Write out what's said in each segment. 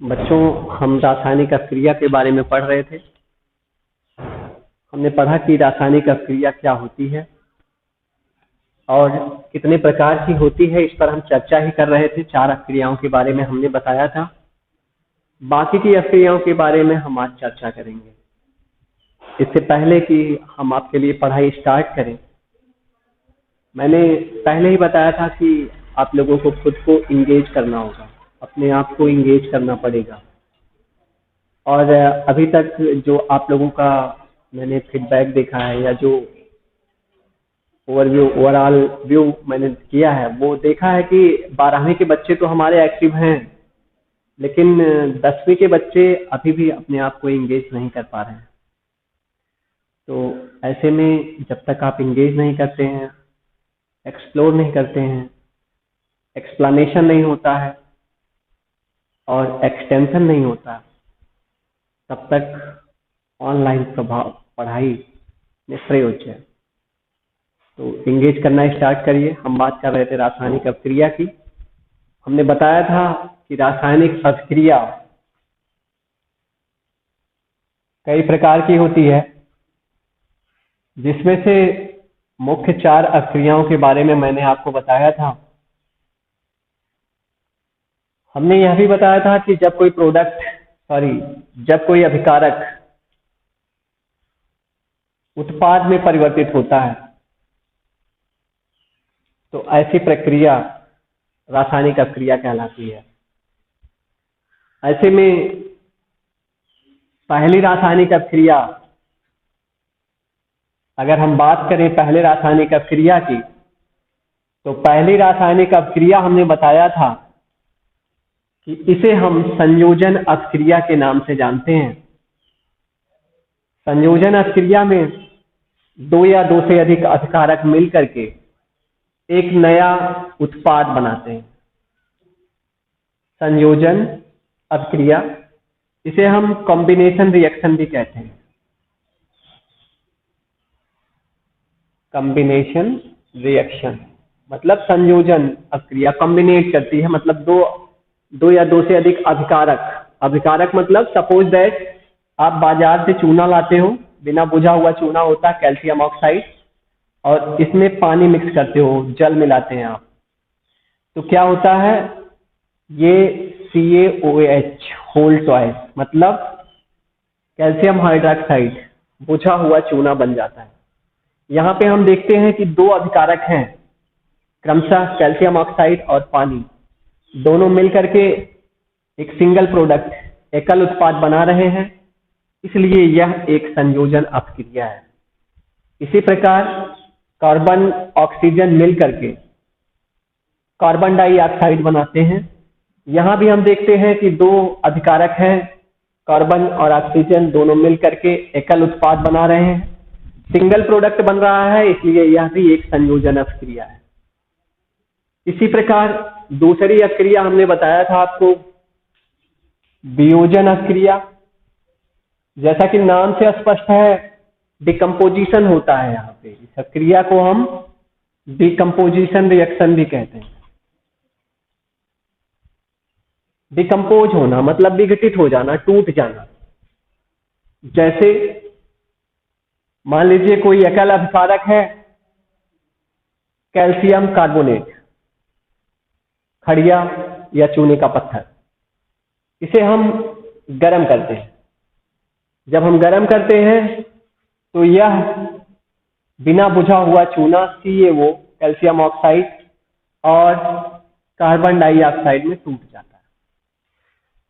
बच्चों, हम रासायनिक अभिक्रिया के बारे में पढ़ रहे थे। हमने पढ़ा कि रासायनिक अभिक्रिया क्या होती है और कितने प्रकार की होती है, इस पर हम चर्चा ही कर रहे थे। 4 अभिक्रियाओं के बारे में हमने बताया था। बाकी की अभिक्रियाओं के बारे में हम आज चर्चा करेंगे। इससे पहले कि हम आपके लिए पढ़ाई स्टार्ट करें, मैंने पहले ही बताया था कि आप लोगों को खुद को इंगेज करना होगा, अपने आप को इंगेज करना पड़ेगा। और अभी तक जो आप लोगों का मैंने फीडबैक देखा है या जो ओवरऑल व्यू मैंने किया है, वो देखा है कि 12वीं के बच्चे तो हमारे एक्टिव हैं, लेकिन 10वीं के बच्चे अभी भी अपने आप को इंगेज नहीं कर पा रहे हैं। तो ऐसे में जब तक आप इंगेज नहीं करते हैं, एक्सप्लोर नहीं करते हैं, एक्सप्लेनेशन नहीं होता है और एक्सटेंशन नहीं होता, तब तक ऑनलाइन प्रभाव पढ़ाई निष्प्रयोज्य है। तो इंगेज करना स्टार्ट करिए। हम बात कर रहे थे रासायनिक अभिक्रिया की। हमने बताया था कि रासायनिक अभिक्रिया कई प्रकार की होती है, जिसमें से मुख्य 4 अभिक्रियाओं के बारे में मैंने आपको बताया था। हमने यह भी बताया था कि जब कोई अभिकारक उत्पाद में परिवर्तित होता है, तो ऐसी प्रक्रिया रासायनिक अभिक्रिया कहलाती है। ऐसे में पहली रासायनिक अभिक्रिया, अगर हम बात करें पहले रासायनिक अभिक्रिया की, तो पहली रासायनिक अभिक्रिया हमने बताया था कि इसे हम संयोजन अभिक्रिया के नाम से जानते हैं। संयोजन अभिक्रिया में 2 या 2 से अधिक अभिकारक मिल करके एक नया उत्पाद बनाते हैं। संयोजन अभिक्रिया, इसे हम कॉम्बिनेशन रिएक्शन भी कहते हैं। कॉम्बिनेशन रिएक्शन मतलब संयोजन अभिक्रिया कॉम्बिनेट करती है, मतलब दो या 2 से अधिक अभिकारक मतलब सपोज दैट आप बाजार से चूना लाते हो, बिना बुझा हुआ चूना होता है कैल्शियम ऑक्साइड, और इसमें पानी मिक्स करते हो, जल मिलाते हैं आप, तो क्या होता है, ये CaOH होल ट्वाइस मतलब कैल्शियम हाइड्रोक्साइड बुझा हुआ चूना बन जाता है। यहाँ पे हम देखते हैं कि 2 अभिकारक हैं, क्रमशः कैल्शियम ऑक्साइड और पानी, दोनों मिलकर के एक सिंगल प्रोडक्ट, एकल उत्पाद बना रहे हैं, इसलिए यह एक संयोजन अभिक्रिया है। इसी प्रकार कार्बन ऑक्सीजन मिलकर के कार्बन डाइऑक्साइड बनाते हैं। यहाँ भी हम देखते हैं कि 2 अभिकारक हैं, कार्बन और ऑक्सीजन, दोनों मिलकर के एकल उत्पाद बना रहे हैं, सिंगल प्रोडक्ट बन रहा है, इसलिए यह भी एक संयोजन अभिक्रिया है। इसी प्रकार दूसरी अभिक्रिया हमने बताया था आपको, वियोजन अभिक्रिया। जैसा कि नाम से स्पष्ट है, डिकम्पोजिशन होता है। यहाँ पे इस अभिक्रिया को हम डिकम्पोजिशन रिएक्शन भी कहते हैं। डिकम्पोज होना मतलब विघटित हो जाना, टूट जाना। जैसे मान लीजिए कोई एकल अभिकारक है, कैल्शियम कार्बोनेट, खड़िया या चूने का पत्थर, इसे हम गर्म करते हैं। जब हम गर्म करते हैं तो यह बिना बुझा हुआ चूना CaO कैल्शियम ऑक्साइड और कार्बन डाइऑक्साइड में टूट जाता है।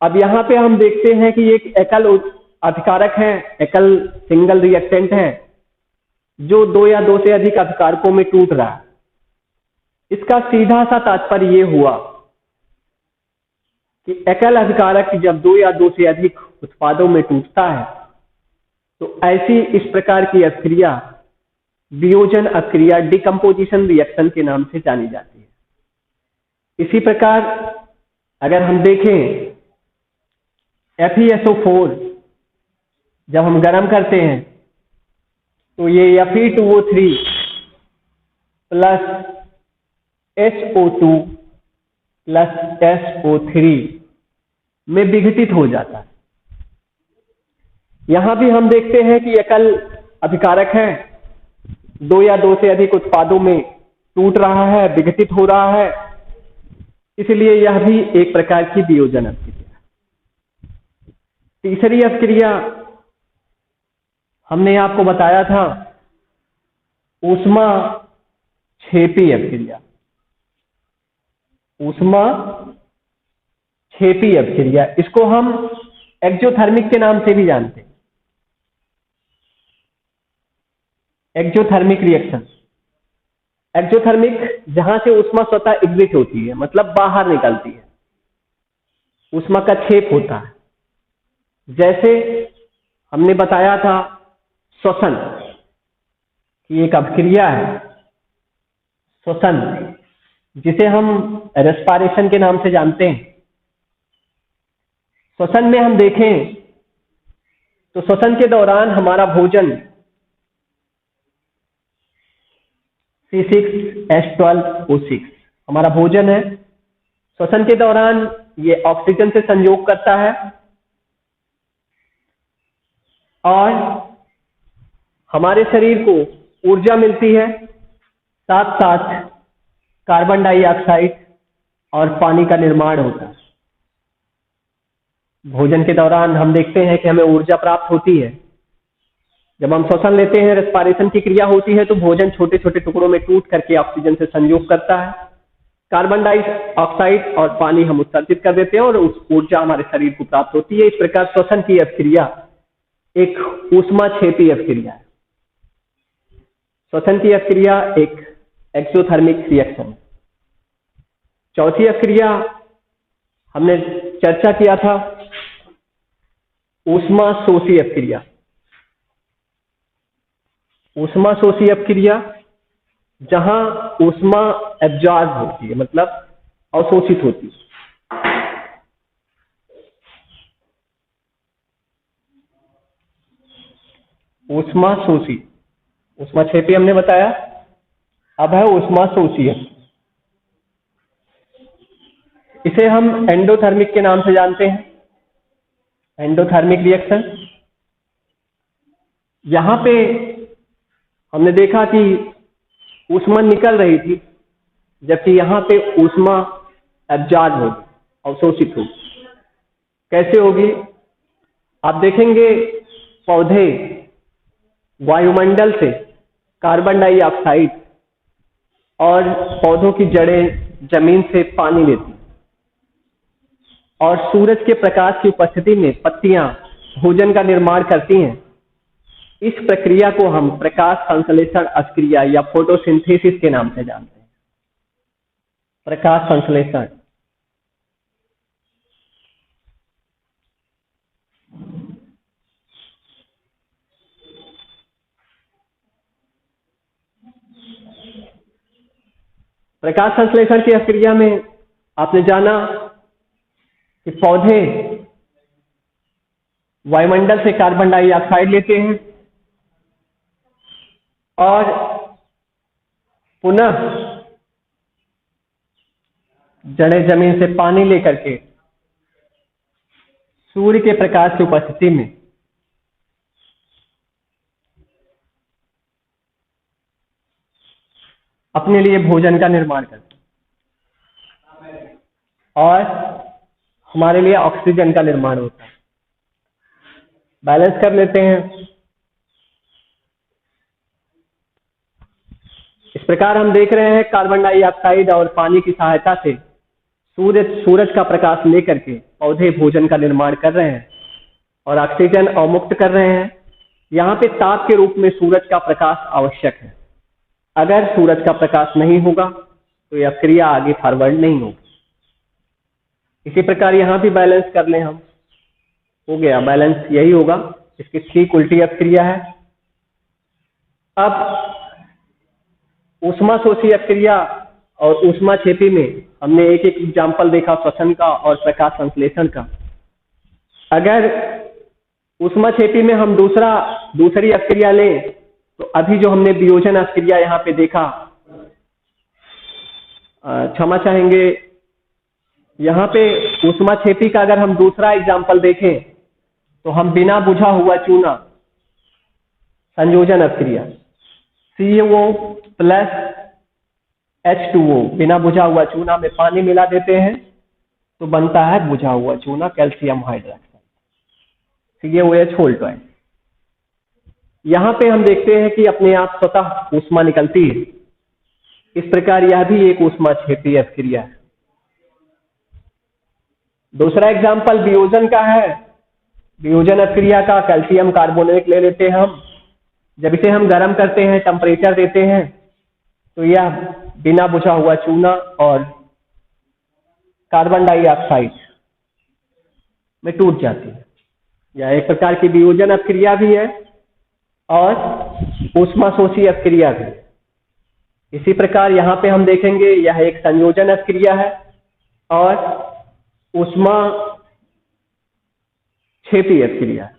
अब यहाँ पे हम देखते हैं कि एक एकल अभिकारक है, एकल सिंगल रिएक्टेंट है, जो 2 या 2 से अधिक अभिकारकों में टूट रहा है। इसका सीधा सा तात्पर्य ये हुआ कि एकल अभिकारक जब 2 या 2 से अधिक उत्पादों में टूटता है, तो ऐसी इस प्रकार की अभिक्रिया वियोजन अभिक्रिया, डिकम्पोजिशन रिएक्शन के नाम से जानी जाती है। इसी प्रकार अगर हम देखें FeSO4, जब हम गर्म करते हैं तो ये Fe2O3 plus SO2 plus SO3 में विघटित हो जाता है। यहां भी हम देखते हैं कि एकल अभिकारक है, दो या दो से अधिक उत्पादों में टूट रहा है, विघटित हो रहा है, इसलिए यह भी एक प्रकार की वियोजन अभिक्रिया। तीसरी अभिक्रिया हमने आपको बताया था ऊष्मा क्षेपी अभिक्रिया। ऊष्मा क्षेपी अभिक्रिया, इसको हम एक्सोथर्मिक के नाम से भी जानते हैं। एक्सोथर्मिक रिएक्शन, एक्सोथर्मिक जहां से ऊष्मा स्वतः एग्जिट होती है, मतलब बाहर निकलती है, ऊष्मा का क्षेप होता है। जैसे हमने बताया था श्वसन की एक अभिक्रिया है, श्वसन, जिसे हम रेस्पिरेशन के नाम से जानते हैं। श्वसन में हम देखें तो श्वसन के दौरान हमारा भोजन C6H12O6 हमारा भोजन है। श्वसन के दौरान ये ऑक्सीजन से संयोग करता है और हमारे शरीर को ऊर्जा मिलती है, साथ साथ कार्बन डाइऑक्साइड और पानी का निर्माण होता है। भोजन के दौरान हम देखते हैं कि हमें ऊर्जा प्राप्त होती है। जब हम श्वसन लेते हैं, रेस्पिरेशन की क्रिया होती है, तो भोजन छोटे छोटे टुकड़ों में टूट करके ऑक्सीजन से संयोग करता है, कार्बन डाइऑक्साइड और पानी हम उत्सर्जित कर देते हैं और उस ऊर्जा हमारे शरीर को प्राप्त होती है। इस प्रकार श्वसन की अभिक्रिया एक ऊष्माक्षेपी अभिक्रिया है। श्वसन की अभिक्रिया एक एक्सोथर्मिक रिएक्शन है। चौथी अभिक्रिया हमने चर्चा किया था ऊष्माशोषी अभिक्रिया। ऊष्माशोषी अभिक्रिया जहां ऊष्मा एब्जॉर्ब होती है, मतलब अवशोषित होती है। ऊष्माशोषी, ऊष्माक्षेपी हमने बताया, अब है ऊष्माशोषी। इसे हम एंडोथर्मिक के नाम से जानते हैं, एंडोथर्मिक रिएक्शन। यहां पे हमने देखा कि ऊष्मा निकल रही थी, जबकि यहां पे ऊष्मा एब्जॉर्ब होगी, अवशोषित होगी। कैसे होगी आप देखेंगे, पौधे वायुमंडल से कार्बन डाइऑक्साइड और पौधों की जड़ें जमीन से पानी लेती और सूरज के प्रकाश की उपस्थिति में पत्तियां भोजन का निर्माण करती हैं। इस प्रक्रिया को हम प्रकाश संश्लेषण अभिक्रिया या फोटोसिंथेसिस के नाम से जानते हैं। प्रकाश संश्लेषण। प्रकाश संश्लेषण की अभिक्रिया में आपने जाना कि पौधे वायुमंडल से कार्बन डाइऑक्साइड लेते हैं और पुनः जड़ें जमीन से पानी लेकर के सूर्य के प्रकाश की उपस्थिति में अपने लिए भोजन का निर्माण करते हैं और हमारे लिए ऑक्सीजन का निर्माण होता है। बैलेंस कर लेते हैं। इस प्रकार हम देख रहे हैं कार्बन डाइऑक्साइड और पानी की सहायता से सूरज का प्रकाश लेकर के पौधे भोजन का निर्माण कर रहे हैं और ऑक्सीजन अवमुक्त कर रहे हैं। यहाँ पे ताप के रूप में सूरज का प्रकाश आवश्यक है। अगर सूरज का प्रकाश नहीं होगा तो यह क्रिया आगे फॉरवर्ड नहीं होगी। इसी प्रकार यहाँ भी बैलेंस कर लें हम, हो गया बैलेंस, यही होगा। इसकी ठीक उल्टी अभिक्रिया है। अब ऊष्माशोषी अभिक्रिया और ऊष्माक्षेपी में हमने एक एक एग्जाम्पल देखा, श्वसन का और प्रकाश संश्लेषण का। अगर ऊष्माक्षेपी में हम दूसरी अभिक्रिया लें तो अभी जो हमने वियोजन अभिक्रिया यहाँ पे देखा, क्षमा चाहेंगे, यहाँ पे ऊष्माक्षेपी का अगर हम दूसरा एग्जाम्पल देखें तो हम बिना बुझा हुआ चूना, संयोजन अभिक्रिया CO प्लस H2O, बिना बुझा हुआ चूना में पानी मिला देते हैं तो बनता है बुझा हुआ चूना, calcium hydroxide, CaOH whole twice. यहां पे हम देखते हैं कि अपने आप स्वतः ऊष्मा निकलती है। इस प्रकार यह भी एक ऊष्माक्षेपी अभिक्रिया है। दूसरा एग्जाम्पल वियोजन का है। वियोजन अभिक्रिया का कैल्शियम कार्बोनेट ले लेते हैं हम। जब इसे हम गर्म करते हैं, टेम्परेचर देते हैं, तो यह बिना बुझा हुआ चूना और कार्बन डाइऑक्साइड में टूट जाती है। यह एक प्रकार की वियोजन अभिक्रिया भी है और ऊष्माशोषी अभिक्रिया भी। इसी प्रकार यहाँ पे हम देखेंगे यह एक संयोजन अभिक्रिया है और ऊष्माक्षेपी अभिक्रिया है।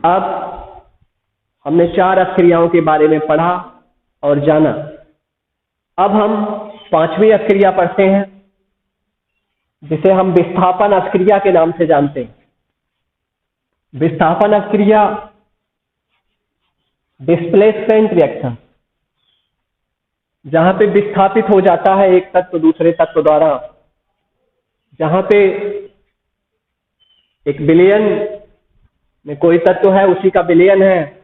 अब हमने 4 अभिक्रियाओं के बारे में पढ़ा और जाना। अब हम 5वीं अभिक्रिया पढ़ते हैं जिसे हम विस्थापन अभिक्रिया के नाम से जानते हैं। विस्थापन अभिक्रिया, डिस्प्लेसमेंट रिएक्शन, जहां पे विस्थापित हो जाता है एक तत्व दूसरे तत्व द्वारा। जहां पे एक विलयन में कोई तत्व है, उसी का विलयन है,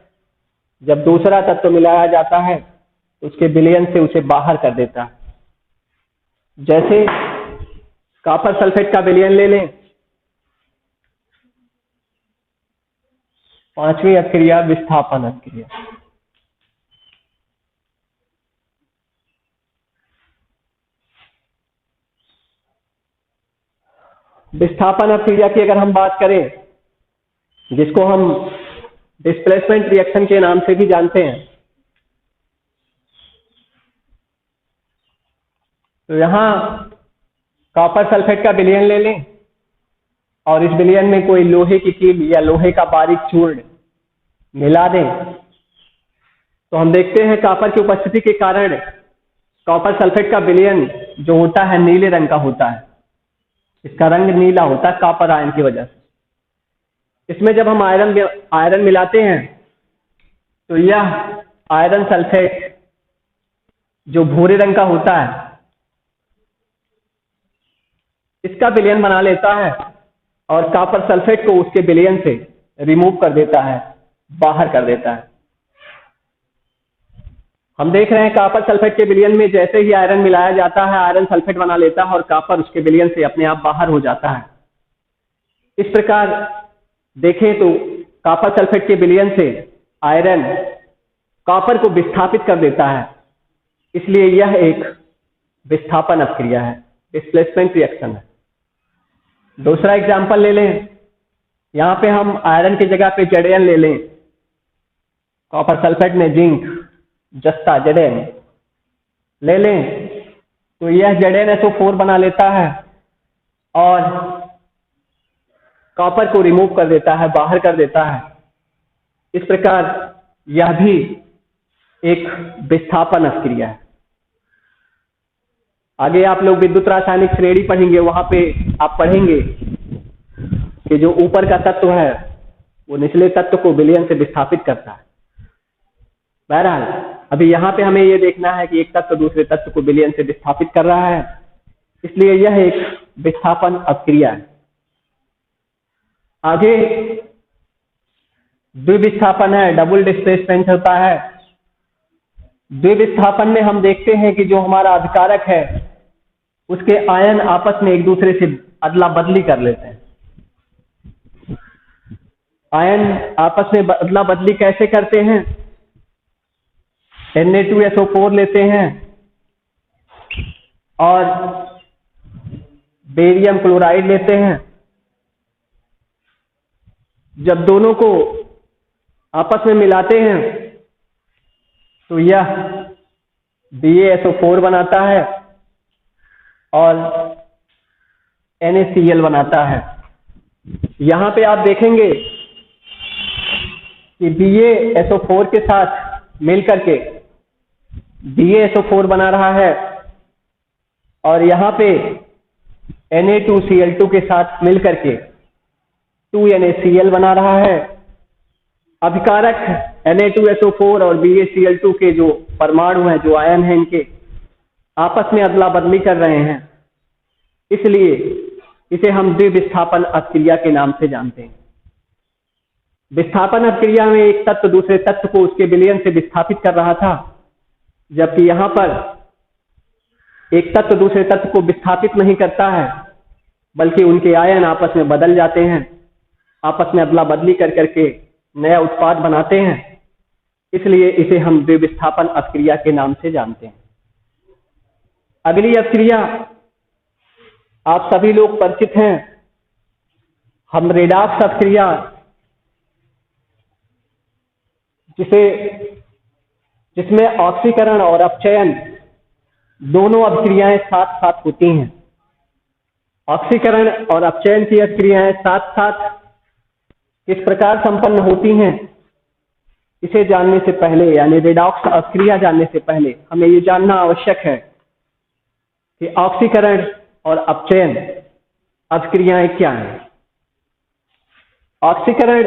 जब दूसरा तत्व मिलाया जाता है तो उसके विलयन से उसे बाहर कर देता है। जैसे कॉपर सल्फेट का विलयन ले लें। 5वीं अभिक्रिया विस्थापन अभिक्रिया। विस्थापन अभिक्रिया की अगर हम बात करें, जिसको हम डिस्प्लेसमेंट रिएक्शन के नाम से भी जानते हैं, तो यहां कॉपर सल्फेट का विलयन ले लें और इस विलयन में कोई लोहे की कील या लोहे का बारीक चूर्ण मिला दें, तो हम देखते हैं कॉपर की उपस्थिति के कारण कॉपर सल्फेट का विलयन जो होता है नीले रंग का होता है। इसका रंग नीला होता है कॉपर आयन की वजह से। इसमें जब हम आयरन मिलाते हैं तो यह आयरन सल्फेट जो भूरे रंग का होता है, इसका विलयन बना लेता है और कॉपर सल्फेट को उसके विलयन से रिमूव कर देता है, बाहर कर देता है। हम देख रहे हैं कॉपर सल्फेट के विलयन में जैसे ही आयरन मिलाया जाता है, आयरन सल्फेट बना लेता है और कॉपर उसके विलयन से अपने आप बाहर हो जाता है। इस प्रकार देखें तो कॉपर सल्फेट के विलयन से आयरन कॉपर को विस्थापित कर देता है, इसलिए यह एक विस्थापन अभिक्रिया है, डिस्प्लेसमेंट रिएक्शन है। दूसरा एग्जाम्पल ले लें। यहां पे हम आयरन की जगह पे Zn ले लें। कॉपर सल्फेट में जिंक, जस्ता, Zn ले लें तो यह ZnSO4 बना लेता है और कॉपर को रिमूव कर देता है, बाहर कर देता है। इस प्रकार यह भी एक विस्थापन अभिक्रिया है। आगे आप लोग विद्युत रासायनिक श्रेणी पढ़ेंगे, वहां पे आप पढ़ेंगे कि जो ऊपर का तत्व है वो निचले तत्व को विलयन से विस्थापित करता है। बहरहाल अभी यहाँ पे हमें ये देखना है कि एक तत्व दूसरे तत्व को विलयन से विस्थापित कर रहा है, इसलिए यह एक विस्थापन अभिक्रिया है। आगे द्विविस्थापन है, डबल डिस्प्लेसमेंट होता है। द्विविस्थापन में हम देखते हैं कि जो हमारा अभिकारक है उसके आयन आपस में एक दूसरे से अदला बदली कर लेते हैं। आयन आपस में अदला बदली कैसे करते हैं? Na2SO4 लेते हैं और बेरियम क्लोराइड लेते हैं। जब दोनों को आपस में मिलाते हैं तो यह BaSO4 बनाता है और NaCl बनाता है। यहां पे आप देखेंगे कि BaSO4 के साथ मिलकर के BaSO4 बना रहा है और यहां पे Na2Cl2 के साथ मिलकर के 2NaCl बना रहा है। अभिकारक Na2SO4 और BaCl2 के जो परमाणु हैं, जो आयन हैं, इनके आपस में अदला बदली कर रहे हैं, इसलिए इसे हम द्विविस्थापन अभिक्रिया के नाम से जानते हैं। विस्थापन अभिक्रिया में एक तत्व दूसरे तत्व को उसके विलयन से विस्थापित कर रहा था, जबकि यहां पर एक तत्व दूसरे तत्व को विस्थापित नहीं करता है, बल्कि उनके आयन आपस में बदल जाते हैं, आपस में अदला बदली कर करके नया उत्पाद बनाते हैं, इसलिए इसे हम द्विविस्थापन अभिक्रिया के नाम से जानते हैं। अगली अभिक्रिया आप सभी लोग परिचित हैं, हम रेडॉक्स अभिक्रिया, जिसमें ऑक्सीकरण और अपचयन दोनों अभिक्रियाएं साथ साथ होती हैं। ऑक्सीकरण और अपचयन की अभिक्रियाएं साथ साथ किस प्रकार संपन्न होती हैं, इसे जानने से पहले, यानी रेडॉक्स अभिक्रिया जानने से पहले हमें ये जानना आवश्यक है कि ऑक्सीकरण और अपचयन अभिक्रियाएं क्या हैं। ऑक्सीकरण,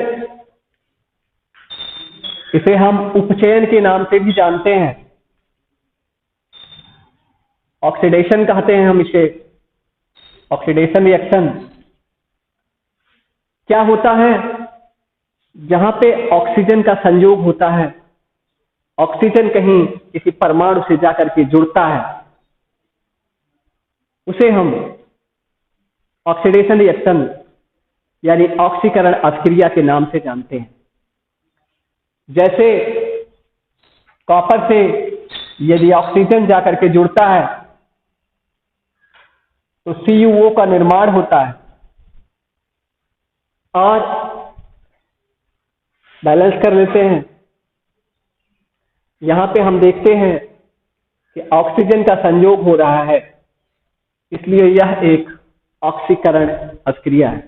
इसे हम उपचयन के नाम से भी जानते हैं, ऑक्सीडेशन कहते हैं हम इसे, ऑक्सीडेशन रिएक्शन। क्या होता है, जहां पे ऑक्सीजन का संयोग होता है, ऑक्सीजन कहीं किसी परमाणु से जाकर के जुड़ता है, उसे हम ऑक्सीडेशन रिएक्शन यानी ऑक्सीकरण अभिक्रिया के नाम से जानते हैं। जैसे कॉपर से यदि ऑक्सीजन जाकर के जुड़ता है तो CuO का निर्माण होता है, और बैलेंस कर लेते हैं। यहां पे हम देखते हैं कि ऑक्सीजन का संयोग हो रहा है, इसलिए यह एक ऑक्सीकरण अभिक्रिया है।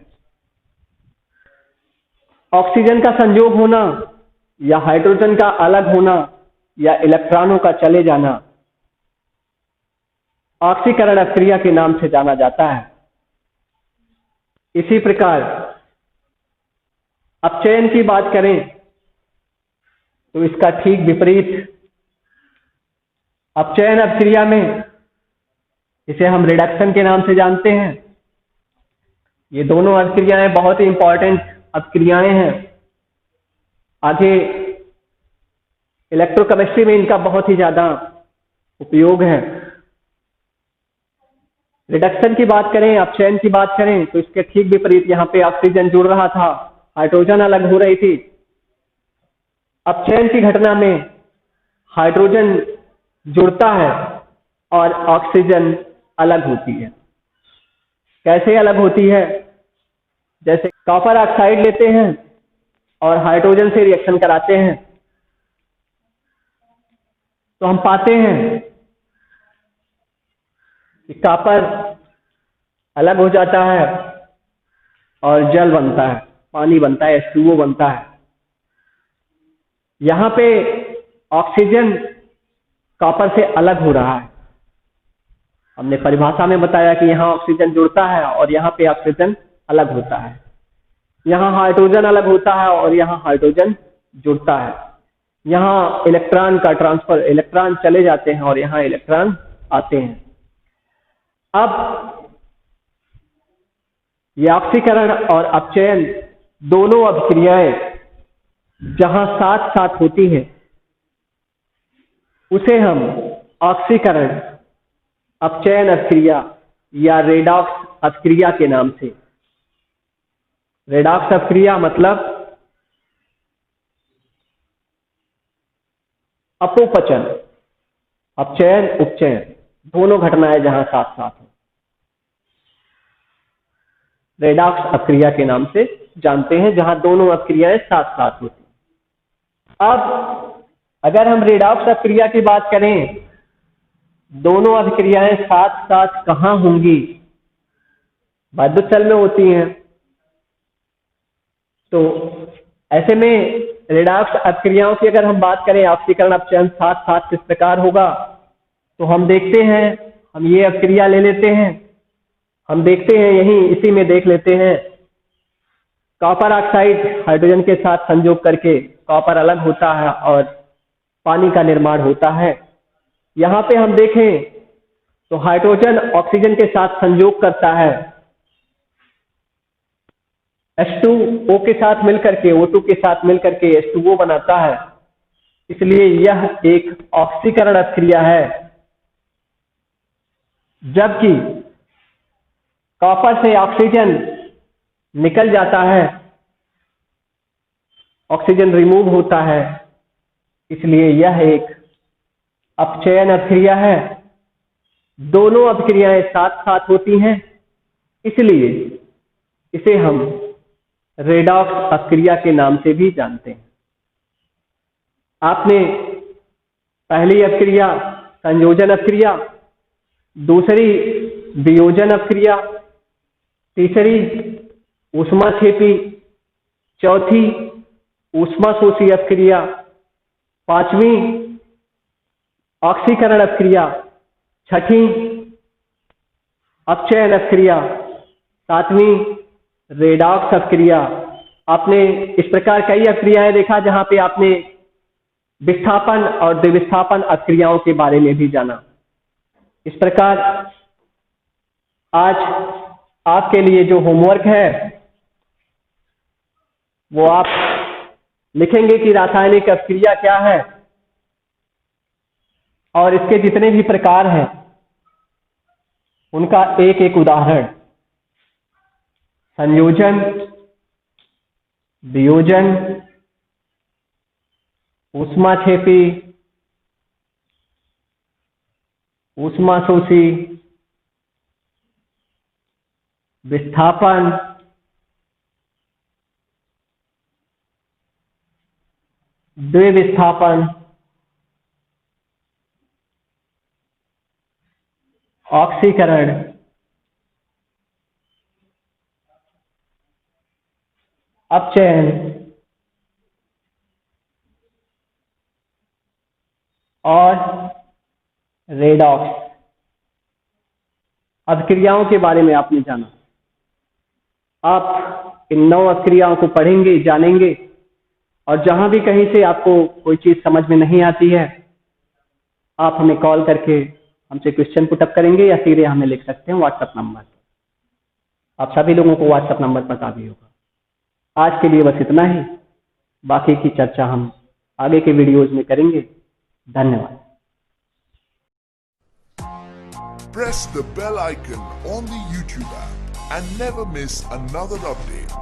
ऑक्सीजन का संयोग होना या हाइड्रोजन का अलग होना या इलेक्ट्रॉनों का चले जाना ऑक्सीकरण अभिक्रिया के नाम से जाना जाता है। इसी प्रकार अपचयन की बात करें तो इसका ठीक विपरीत, अपचयन अभिक्रिया में इसे हम रिडक्शन के नाम से जानते हैं। ये दोनों अभिक्रियाएं बहुत ही इंपॉर्टेंट अभिक्रियाएं हैं, आगे इलेक्ट्रोकेमिस्ट्री में इनका बहुत ही ज्यादा उपयोग है। रिडक्शन की बात करें, अपचयन की बात करें तो इसके ठीक विपरीत, यहां पे ऑक्सीजन जुड़ रहा था, हाइड्रोजन अलग हो रही थी। अपचयन की घटना में हाइड्रोजन जुड़ता है और ऑक्सीजन अलग होती है। कैसे अलग होती है? जैसे कॉपर ऑक्साइड लेते हैं और हाइड्रोजन से रिएक्शन कराते हैं तो हम पाते हैं कि कॉपर अलग हो जाता है और जल बनता है, पानी बनता है, H2O बनता है। यहां पे ऑक्सीजन कॉपर से अलग हो रहा है। हमने परिभाषा में बताया कि यहां ऑक्सीजन जुड़ता है और यहां पे ऑक्सीजन अलग होता है। यहां हाइड्रोजन अलग होता है और यहां हाइड्रोजन जुड़ता है। यहां इलेक्ट्रॉन का ट्रांसफर, इलेक्ट्रॉन चले जाते हैं और यहां इलेक्ट्रॉन आते हैं। अब ये ऑक्सीकरण और अपचयन दोनों अभिक्रियाएं जहां साथ साथ होती हैं उसे हम ऑक्सीकरण अपचयन अभिक्रिया या रेडॉक्स अभिक्रिया के नाम से, रेडॉक्स अभिक्रिया मतलब अपोपचन, अपचयन उपचयन दोनों घटनाएं जहां साथ साथ हो, रेडॉक्स अभिक्रिया के नाम से जानते हैं, जहां दोनों अभिक्रियाएं साथ साथ होती हैं। अब अगर हम रेडॉक्स अभिक्रिया की बात करें, दोनों अभिक्रियाएं साथ साथ कहां होंगी? बाध्यस्थल में होती हैं। तो ऐसे में रेडॉक्स अभिक्रियाओं की अगर हम बात करें, ऑक्सीकरण अपचयन साथ साथ किस प्रकार होगा, तो हम देखते हैं, हम ये अभिक्रिया ले लेते हैं, हम देखते हैं यहीं इसी में देख लेते हैं, कॉपर ऑक्साइड हाइड्रोजन के साथ संयोग करके कॉपर अलग होता है और पानी का निर्माण होता है। यहाँ पे हम देखें तो हाइड्रोजन ऑक्सीजन के साथ संयोग करता है, H2O के साथ मिलकर के O2 के साथ मिलकर के H2O बनाता है, इसलिए यह एक ऑक्सीकरण अभिक्रिया है। जबकि कॉपर से ऑक्सीजन निकल जाता है, ऑक्सीजन रिमूव होता है, इसलिए यह एक अपचयन अभिक्रिया है। दोनों अभिक्रियाएं साथ साथ होती हैं, इसलिए इसे हम रेडॉक्स अभिक्रिया के नाम से भी जानते हैं। आपने पहली अभिक्रिया संयोजन अभिक्रिया, दूसरी वियोजन अभिक्रिया, तीसरी ऊष्माक्षेपी, चौथी ऊष्माशोषी अभिक्रिया, पांचवी ऑक्सीकरण अभिक्रिया, छठी अपचयन अभिक्रिया, सातवीं रेडॉक्स अभिक्रिया। आपने इस प्रकार कई अभिक्रियाएं देखा जहां पे आपने विस्थापन और द्विविस्थापन अभिक्रियाओं के बारे में भी जाना। इस प्रकार आज आपके लिए जो होमवर्क है वो आप लिखेंगे कि रासायनिक अभिक्रिया क्या है और इसके जितने भी प्रकार हैं उनका एक एक उदाहरण, संयोजन, वियोजन, ऊष्माक्षेपी, ऊष्माशोषी, विस्थापन, द्विविस्थापन, ऑक्सीकरण, अपचयन और रेडॉक्स अभिक्रियाओं के बारे में आपने जाना। आप इन 9 अभिक्रियाओं को पढ़ेंगे, जानेंगे, और जहां भी कहीं से आपको कोई चीज समझ में नहीं आती है आप हमें कॉल करके हमसे क्वेश्चन पुटअप करेंगे या सीधे हमें लिख सकते हैं व्हाट्सएप नंबर। आप सभी लोगों को व्हाट्सएप नंबर पता भी होगा। आज के लिए बस इतना ही, बाकी की चर्चा हम आगे के वीडियोज में करेंगे। धन्यवाद। Press the bell icon on the YouTube app and never miss another update.